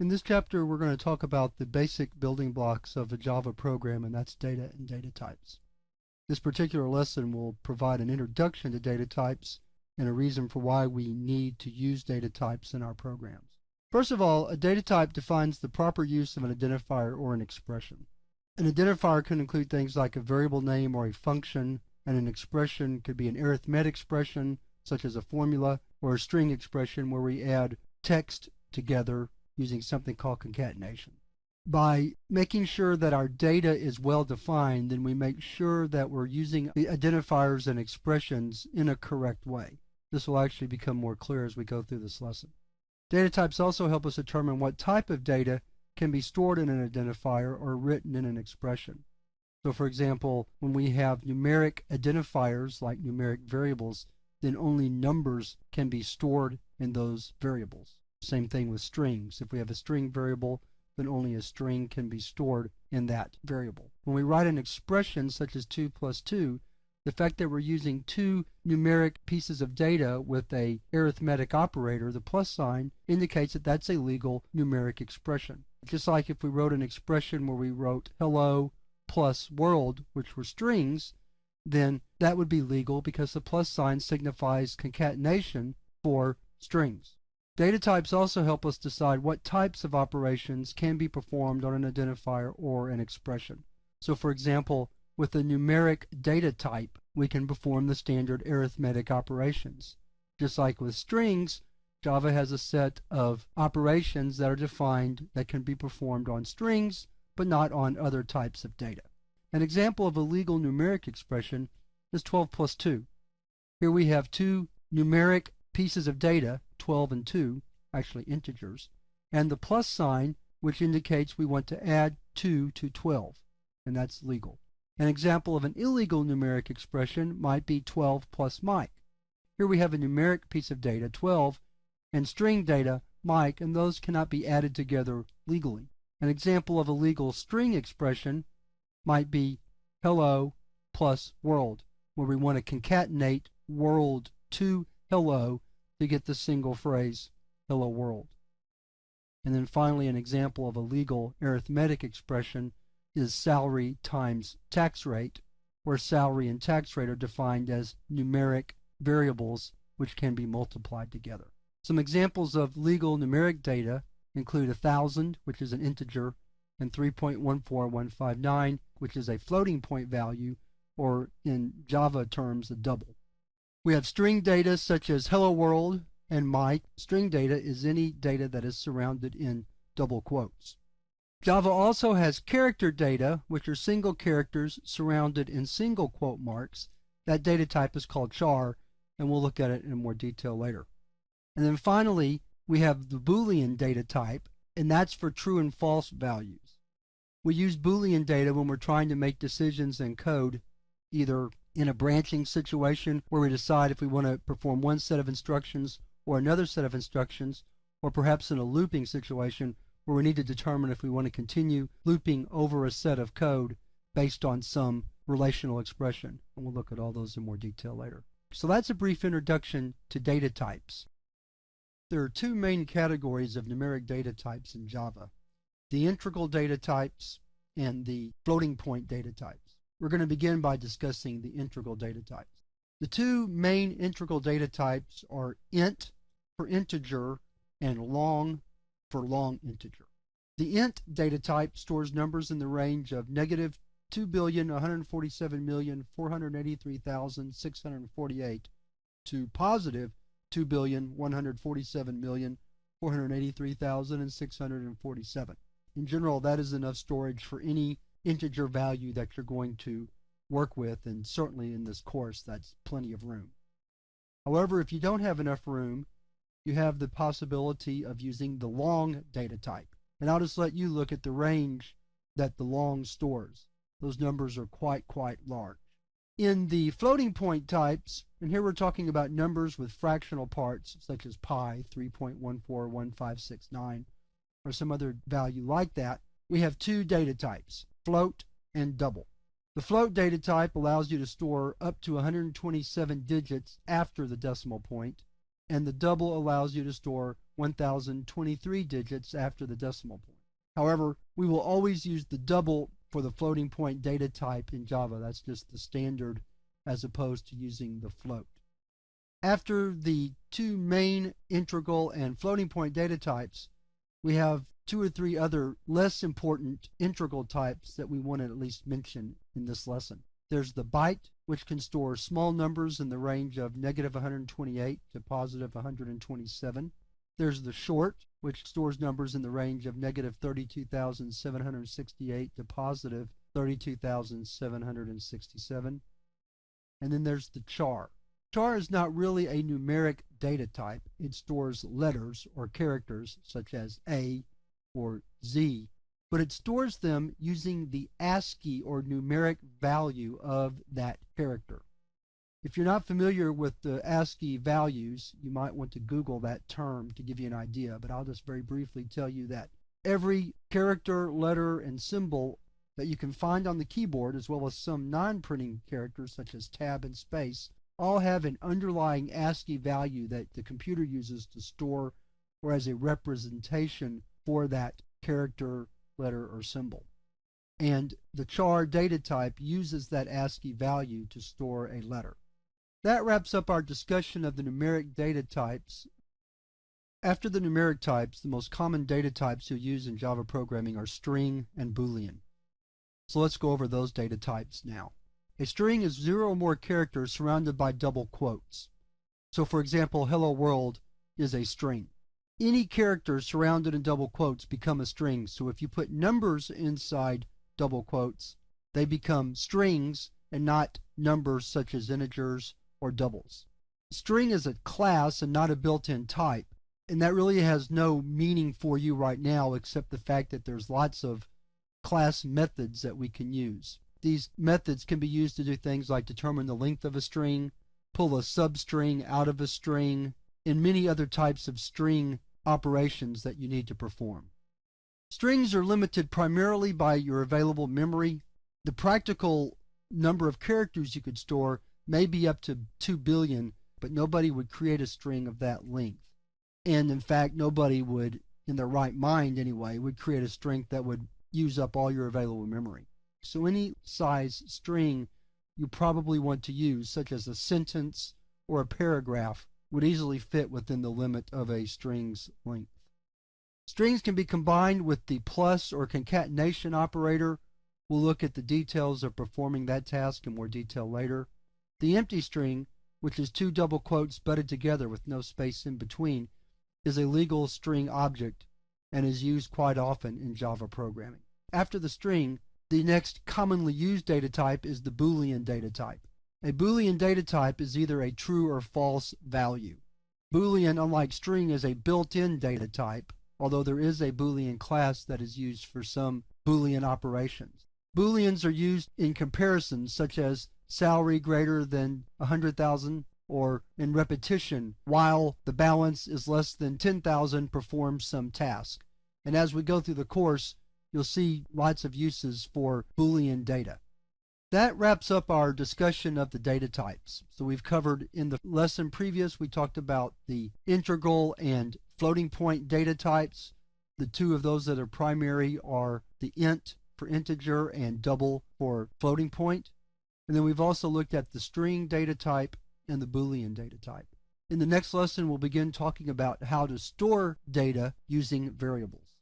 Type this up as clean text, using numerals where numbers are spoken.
In this chapter, we're going to talk about the basic building blocks of a Java program, and that's data and data types. This particular lesson will provide an introduction to data types and a reason for why we need to use data types in our programs. First of all, a data type defines the proper use of an identifier or an expression. An identifier can include things like a variable name or a function, and an expression could be an arithmetic expression, such as a formula, or a string expression where we add text together using something called concatenation. By making sure that our data is well defined, then we make sure that we're using the identifiers and expressions in a correct way. This will actually become more clear as we go through this lesson. Data types also help us determine what type of data can be stored in an identifier or written in an expression. So for example, when we have numeric identifiers like numeric variables, then only numbers can be stored in those variables. Same thing with strings. If we have a string variable, then only a string can be stored in that variable. When we write an expression such as 2 plus 2, the fact that we're using two numeric pieces of data with a arithmetic operator, the plus sign, indicates that that's a legal numeric expression. Just like if we wrote an expression where we wrote hello plus world, which were strings, then that would be legal because the plus sign signifies concatenation for strings. Data types also help us decide what types of operations can be performed on an identifier or an expression. So for example, with a numeric data type, we can perform the standard arithmetic operations. Just like with strings, Java has a set of operations that are defined that can be performed on strings, but not on other types of data. An example of a legal numeric expression is 12 plus 2. Here we have two numeric pieces of data, 12 and 2, actually integers, and the plus sign, which indicates we want to add 2 to 12, and that's legal. An example of an illegal numeric expression might be 12 plus Mike. Here we have a numeric piece of data, 12, and string data, Mike, and those cannot be added together legally. An example of a legal string expression might be hello plus world, where we want to concatenate world to hello to get the single phrase, hello world. And then finally, an example of a legal arithmetic expression is salary times tax rate, where salary and tax rate are defined as numeric variables which can be multiplied together. Some examples of legal numeric data include 1,000, which is an integer, and 3.14159, which is a floating point value, or in Java terms, a double. We have string data such as hello world and Mike. String data is any data that is surrounded in double quotes. Java also has character data, which are single characters surrounded in single quote marks. That data type is called char, and we'll look at it in more detail later. And then finally, we have the Boolean data type, and that's for true and false values. We use Boolean data when we're trying to make decisions in code, either in a branching situation where we decide if we want to perform one set of instructions or another set of instructions, or perhaps in a looping situation where we need to determine if we want to continue looping over a set of code based on some relational expression. And we'll look at all those in more detail later. So that's a brief introduction to data types. There are two main categories of numeric data types in Java: the integral data types and the floating point data types. We're going to begin by discussing the integral data types. The two main integral data types are int for integer and long for long integer. The int data type stores numbers in the range of negative 2,147,483,648 to positive 2,147,483,647. In general, that is enough storage for any integer value that you're going to work with, and certainly in this course that's plenty of room. However, if you don't have enough room, you have the possibility of using the long data type. And I'll just let you look at the range that the long stores. Those numbers are quite large. In the floating point types, and here we're talking about numbers with fractional parts such as pi, 3.141569, or some other value like that, we have two data types, float and double. The float data type allows you to store up to 127 digits after the decimal point, and the double allows you to store 1023 digits after the decimal point. However, we will always use the double for the floating point data type in Java. That's just the standard as opposed to using the float. After the two main integral and floating point data types, we have two or three other less important integral types that we want to at least mention in this lesson. There's the byte, which can store small numbers in the range of -128 to +127. There's the short, which stores numbers in the range of -32,768 to +32,767. And then there's the char. Char is not really a numeric data type. It stores letters or characters such as A or Z, but it stores them using the ASCII or numeric value of that character. If you're not familiar with the ASCII values, you might want to Google that term to give you an idea, but I'll just very briefly tell you that every character, letter, and symbol that you can find on the keyboard, as well as some non-printing characters such as tab and space, all have an underlying ASCII value that the computer uses to store or as a representation for that character, letter, or symbol. And the char data type uses that ASCII value to store a letter. That wraps up our discussion of the numeric data types. After the numeric types, the most common data types you'll use in Java programming are string and Boolean. So let's go over those data types now. A string is 0 or more characters surrounded by double quotes. So for example, hello world is a string. Any characters surrounded in double quotes become a string. So if you put numbers inside double quotes, they become strings and not numbers such as integers or doubles. String is a class and not a built-in type, and that really has no meaning for you right now except the fact that there's lots of class methods that we can use. These methods can be used to do things like determine the length of a string, pull a substring out of a string, and many other types of string operations that you need to perform. Strings are limited primarily by your available memory. The practical number of characters you could store may be up to 2 billion, but nobody would create a string of that length. And in fact, nobody would, in their right mind anyway, would create a string that would use up all your available memory. So any size string you probably want to use, such as a sentence or a paragraph, would easily fit within the limit of a string's length. Strings can be combined with the plus or concatenation operator. We'll look at the details of performing that task in more detail later. The empty string, which is two double quotes butted together with no space in between, is a legal string object and is used quite often in Java programming. After the string, the next commonly used data type is the Boolean data type. A Boolean data type is either a true or false value. Boolean, unlike string, is a built-in data type, although there is a Boolean class that is used for some Boolean operations. Booleans are used in comparisons such as salary greater than 100,000 or in repetition while the balance is less than 10,000 performs some task. And as we go through the course, you'll see lots of uses for Boolean data. That wraps up our discussion of the data types. So we've covered in the lesson previous, we talked about the integral and floating point data types. The two of those that are primary are the int for integer and double for floating point. And then we've also looked at the string data type and the Boolean data type. In the next lesson, we'll begin talking about how to store data using variables.